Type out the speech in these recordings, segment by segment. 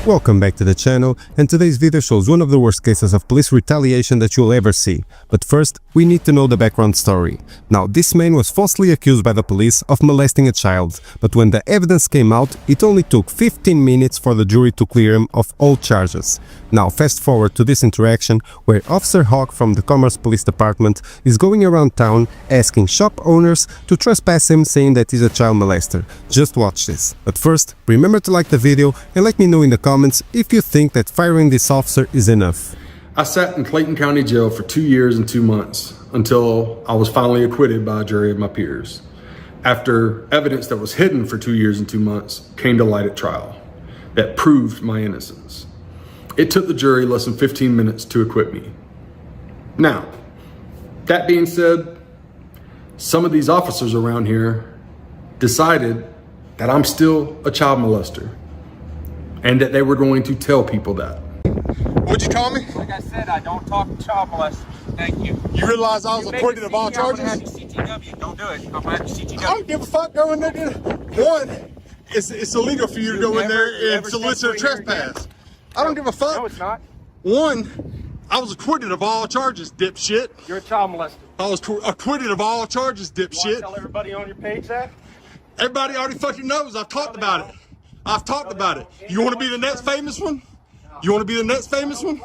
Welcome back to the channel, and today's video shows one of the worst cases of police retaliation that you'll ever see. But first, we need to know the background story. Now, this man was falsely accused by the police of molesting a child, but when the evidence came out, it only took 15 minutes for the jury to clear him of all charges. Now, fast forward to this interaction where Officer Hawk from the Commerce Police Department is going around town asking shop owners to trespass him, saying that he's a child molester. Just watch this. But first, remember to like the video and let me know in the comments if you think that firing this officer is enough. I sat in Clayton County Jail for 2 years and 2 months until I was finally acquitted by a jury of my peers. After evidence that was hidden for 2 years and 2 months came to light at trial that proved my innocence. It took the jury less than 15 minutes to acquit me. Now, that being said, some of these officers around here decided that I'm still a child molester and that they were going to tell people that. What'd you call me? Like I said, I don't talk to child molesters. Thank you. You realize I was acquitted of all charges? I'm gonna have you CTW. Don't do it. I'm gonna have you CTW. I don't give a fuck. Go in there. One, it's illegal for you to go in there and solicit a trespass. I don't give a fuck. No, it's not. One, I was acquitted of all charges, dipshit. You're a child molester. I was acquitted of all charges, You want to dipshit. tell everybody on your page that? Everybody already fucking knows. I've talked about it. I've talked about it. You want to be the next famous one? You want to be the next famous one?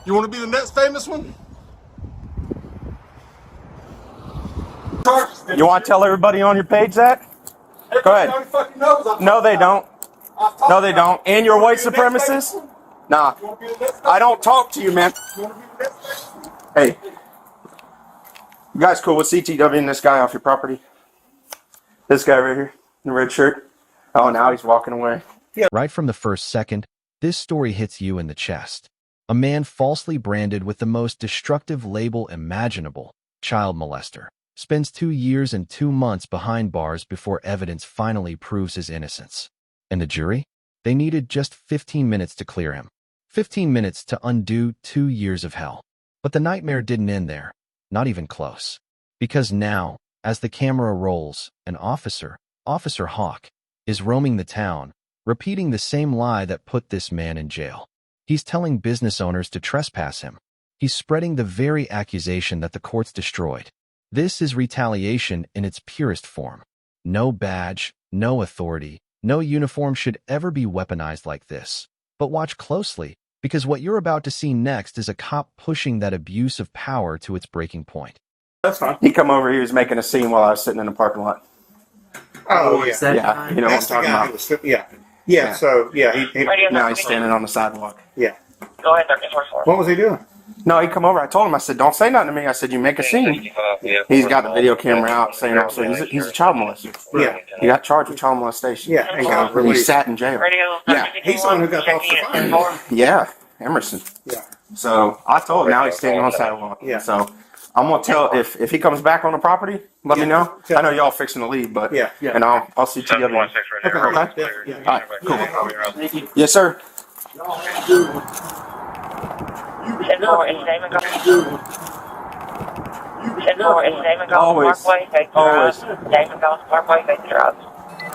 You want to be the next famous one? You want to tell everybody on your page that? Go ahead. No, they don't. No, they don't. And you're a white supremacist? Nah. I don't talk to you, man. Hey. You guys cool with CTWing this guy off your property? This guy right here in the red shirt? Oh, now he's walking away. Right from the first second, this story hits you in the chest. A man falsely branded with the most destructive label imaginable, child molester, spends 2 years and 2 months behind bars before evidence finally proves his innocence. And the jury? They needed just 15 minutes to clear him. 15 minutes to undo 2 years of hell. But the nightmare didn't end there, not even close. Because now, as the camera rolls, an officer, Officer Hawk, is roaming the town, repeating the same lie that put this man in jail. He's telling business owners to trespass him. He's spreading the very accusation that the courts destroyed. This is retaliation in its purest form. No badge, no authority, no uniform should ever be weaponized like this. But watch closely, because what you're about to see next is a cop pushing that abuse of power to its breaking point. That's fine. He come over, he was making a scene while I was sitting in the parking lot. Oh, yeah. Yeah, you know what I'm talking about. Yeah, so, yeah. Now he's standing on the sidewalk. Yeah. Go ahead, Dr. Source. What was he doing? No, he come over. I told him, I said, don't say nothing to me. I said, you make a scene. He's got the video camera out saying also he's a child molester. Yeah. He got charged with child molestation. Yeah, and got He released. sat in jail. Yeah. He's the one who got off the fire. Yeah, Emerson. Yeah. So I told him, now he's standing on the sidewalk. Yeah. So I'm going to tell, if he comes back on the property, let me know. I know y'all fixing to leave, but, Yeah. and I'll see you. Okay. Okay. All right, cool. Yes, sir. Always.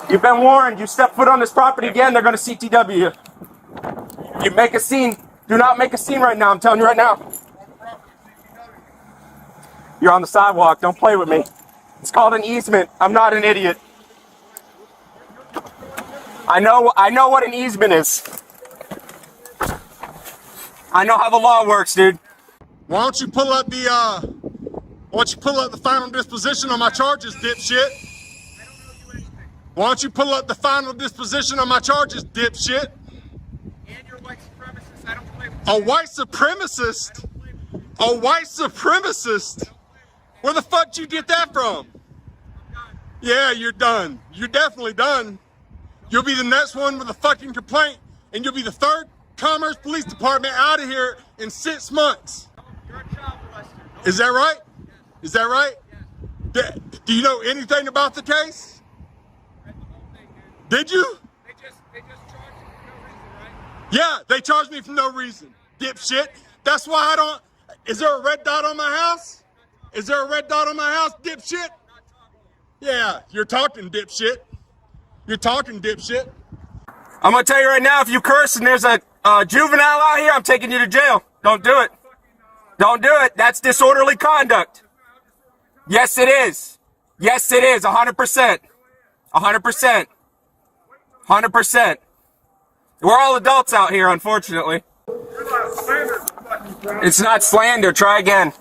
You've been warned. You step foot on this property again, they're going to CTW you. You make a scene. Do not make a scene right now. I'm telling you right now. You're on the sidewalk. Don't play with me. It's called an easement. I'm not an idiot. I know what an easement is. I know how the law works, dude. Why don't you pull up the final disposition on my charges, dipshit? Why don't you pull up the final disposition on my charges, dipshit? And you're a white supremacist. I don't play with A white supremacist? A white supremacist? Where the fuck did you get that from? Yeah, you're done. You're definitely done. You'll be the next one with a fucking complaint, and you'll be the third Commerce Police Department out of here in 6 months. You're a child molester. Is that right? Is that right? Do you know anything about the case? Did you? They just charged you for no reason, right? Yeah, they charged me for no reason, dipshit. That's why I don't. Is there a red dot on my house? Is there a red dot on my house, dipshit? Yeah, you're talking, dipshit. You're talking, dipshit. I'm gonna tell you right now, if you curse and there's a juvenile out here, I'm taking you to jail. Don't do it. Don't do it. That's disorderly conduct. Yes, it is. Yes, it is. 100%. 100%. 100%. We're all adults out here, unfortunately. It's not slander. Try again.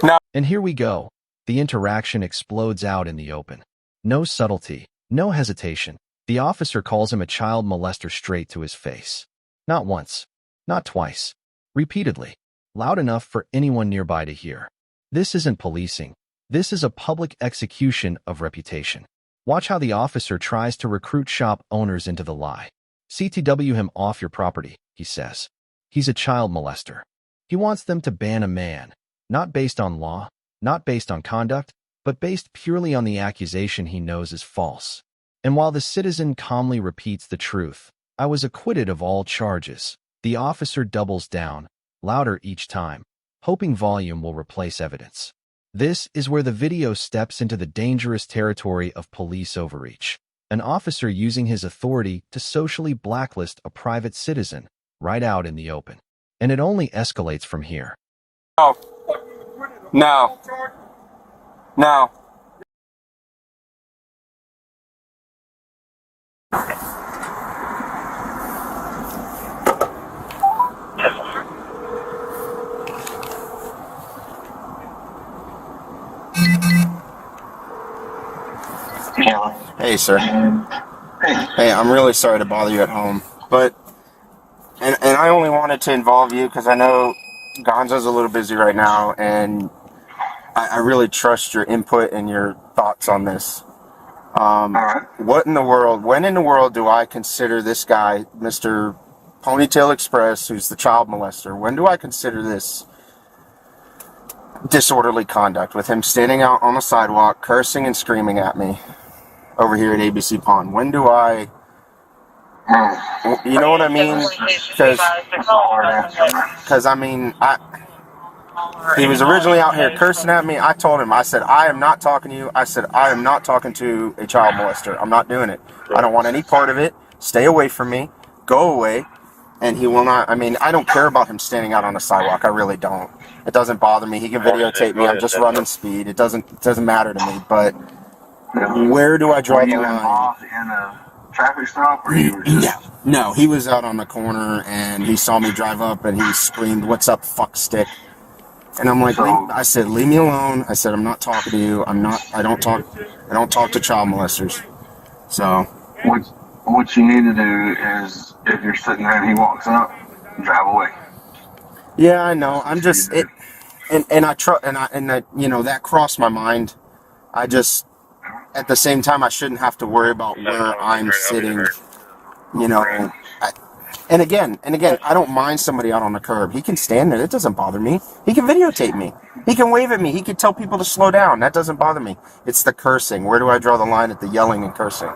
No. And here we go. The interaction explodes out in the open. No subtlety, no hesitation. The officer calls him a child molester straight to his face. Not once, not twice, repeatedly, loud enough for anyone nearby to hear. This isn't policing. This is a public execution of reputation. Watch how the officer tries to recruit shop owners into the lie. CTW him off your property, he says. He's a child molester. He wants them to ban a man, not based on law, not based on conduct, but based purely on the accusation he knows is false. And while the citizen calmly repeats the truth, I was acquitted of all charges, the officer doubles down, louder each time, hoping volume will replace evidence. This is where the video steps into the dangerous territory of police overreach. An officer using his authority to socially blacklist a private citizen right out in the open. And it only escalates from here. No. No. No. Hey, sir. Hey, I'm really sorry to bother you at home, but and I only wanted to involve you because I know Gonzo's a little busy right now, and I really trust your input and your thoughts on this. What in the world? When in the world do I consider this guy, Mr. Ponytail Express, who's the child molester? When do I consider this disorderly conduct with him standing out on the sidewalk, cursing and screaming at me over here at ABC Pond? When do I, you know what I mean? Because I mean, he was originally out here cursing at me. I told him, I said, I am not talking to you. I said, I am not talking to a child molester. I'm not doing it. I don't want any part of it. Stay away from me. Go away. And he will not. I mean, I don't care about him standing out on the sidewalk. I really don't. It doesn't bother me. He can videotape me. I'm just running speed. It doesn't matter to me. But where do I draw the line? Were you involved in a traffic stop, or you were just... No, he was out on the corner and he saw me drive up and he screamed, "What's up, fuck stick?" And I'm like, I said, leave me alone. I said, I'm not talking to you. I don't talk to child molesters. So what you need to do is, if you're sitting there and he walks up, drive away. Yeah, I know. I'm just it, and I try, and that, you know, that crossed my mind. I just, at the same time, I shouldn't have to worry about where I'm sitting. You know, and again, I don't mind somebody out on the curb. He can stand there. It doesn't bother me. He can videotape me. He can wave at me. He can tell people to slow down. That doesn't bother me. It's the cursing. Where do I draw the line at the yelling and cursing?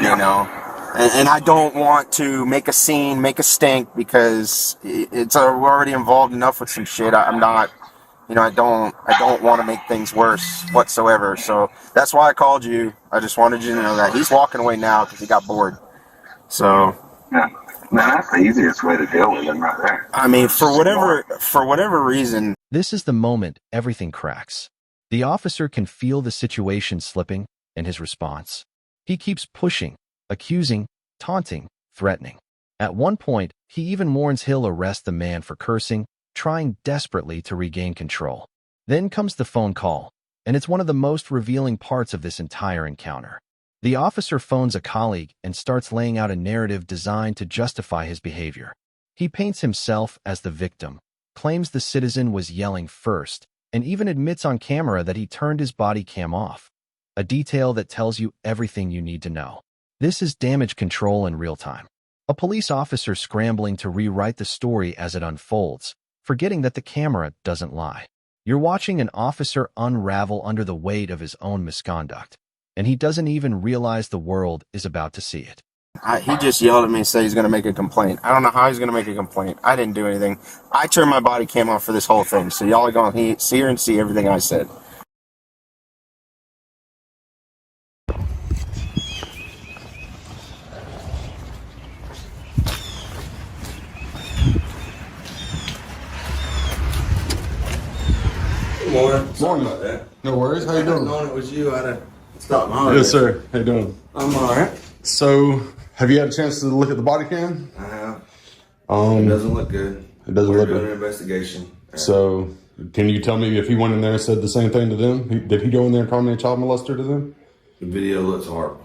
You know, and I don't want to make a scene, make a stink, because we're already involved enough with some shit. I'm not, you know, I don't want to make things worse whatsoever. So that's why I called you. I just wanted you to know that he's walking away now because he got bored. So. Yeah. Man, that's the easiest way to deal with him right there. I mean, for whatever reason. This is the moment everything cracks. The officer can feel the situation slipping, and his response. He keeps pushing, accusing, taunting, threatening. At one point, he even warns he'll arrest the man for cursing, trying desperately to regain control. Then comes the phone call, and it's one of the most revealing parts of this entire encounter. The officer phones a colleague and starts laying out a narrative designed to justify his behavior. He paints himself as the victim, claims the citizen was yelling first, and even admits on camera that he turned his body cam off. A detail that tells you everything you need to know. This is damage control in real time. A police officer scrambling to rewrite the story as it unfolds, forgetting that the camera doesn't lie. You're watching an officer unravel under the weight of his own misconduct, and he doesn't even realize the world is about to see it. He just yelled at me and said he's going to make a complaint. I don't know how he's going to make a complaint. I didn't do anything. I turned my body cam off for this whole thing, so y'all are going to hear and see everything I said. Morning. Sorry Morning. about that. No worries. How you doing? Knowing it was you, I'd have stopped my Yes, sir. How you doing? I'm alright. So, have you had a chance to look at the body cam? I have. Um, It doesn't look good. It doesn't We're look doing good. an investigation. So, can you tell me if he went in there and said the same thing to them? Did he go in there and call me a child molester to them? The video looks horrible,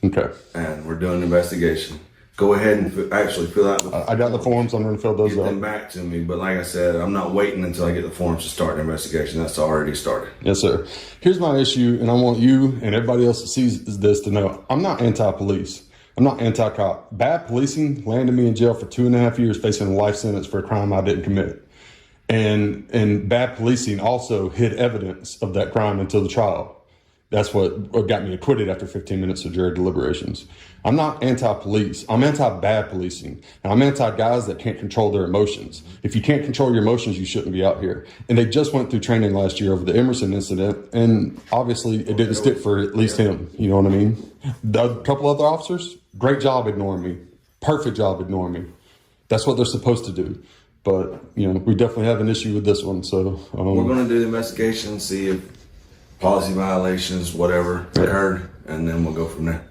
Okay. and we're doing an investigation. Go ahead and actually fill out the. I got the forms. I'm going to fill those Get them out. back to me, but like I said, I'm not waiting until I get the forms to start the investigation. That's already started. Yes, sir. Here's my issue, and I want you and everybody else that sees this to know I'm not anti-police. I'm not anti-cop. Bad policing landed me in jail for 2.5 years facing a life sentence for a crime I didn't commit. And bad policing also hid evidence of that crime until the trial. That's what got me acquitted after 15 minutes of jury deliberations. I'm not anti-police. I'm anti-bad policing. And I'm anti-guys that can't control their emotions. If you can't control your emotions, you shouldn't be out here. And they just went through training last year over the Emerson incident. And obviously it didn't stick for at least him. You know what I mean? The couple other officers, great job ignoring me. Perfect job ignoring me. That's what they're supposed to do. But, you know, we definitely have an issue with this one. So We're going to do the investigation, see if policy violations, whatever, occurred, and then we'll go from there.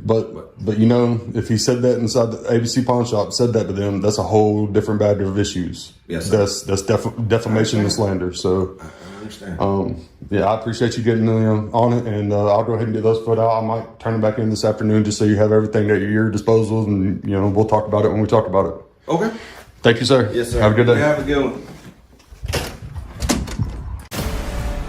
But you know, if he said that inside the ABC pawn shop, said that to them, that's a whole different bag of issues. Yes, sir. That's defamation and slander. So, I understand. yeah, I appreciate you getting on it, and I'll go ahead and get those put out. I might turn it back in this afternoon just so you have everything at your disposal, and you know, we'll talk about it when we talk about it. Okay. Thank you, sir. Yes, sir. Have a good day. You have a good one.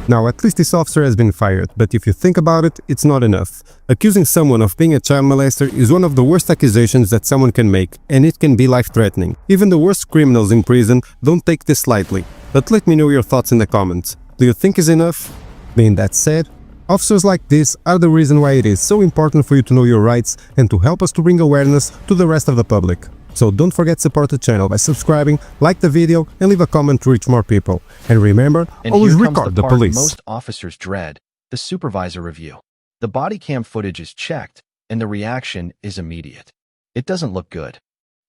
Now, at least this officer has been fired, but if you think about it, it's not enough. Accusing someone of being a child molester is one of the worst accusations that someone can make, and it can be life-threatening. Even the worst criminals in prison don't take this lightly. But let me know your thoughts in the comments. Do you think it's enough? Being that said, officers like this are the reason why it is so important for you to know your rights and to help us to bring awareness to the rest of the public. So don't forget to support the channel by subscribing, like the video, and leave a comment to reach more people. And remember, And always here comes record the part police. most officers dread, the supervisor review. The body cam footage is checked, and the reaction is immediate. It doesn't look good.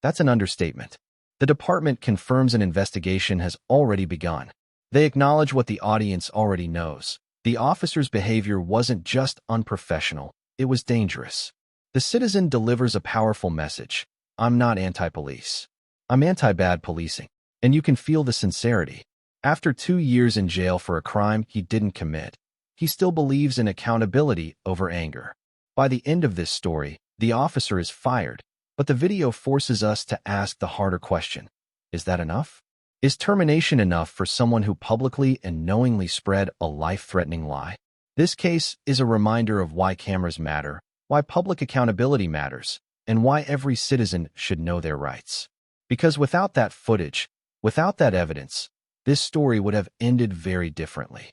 That's an understatement. The department confirms an investigation has already begun. They acknowledge what the audience already knows. The officer's behavior wasn't just unprofessional, it was dangerous. The citizen delivers a powerful message. I'm not anti-police. I'm anti-bad policing. And you can feel the sincerity. After 2 years in jail for a crime he didn't commit, he still believes in accountability over anger. By the end of this story, the officer is fired, but the video forces us to ask the harder question. Is that enough? Is termination enough for someone who publicly and knowingly spread a life-threatening lie? This case is a reminder of why cameras matter, why public accountability matters, and why every citizen should know their rights. Because without that footage, without that evidence, this story would have ended very differently.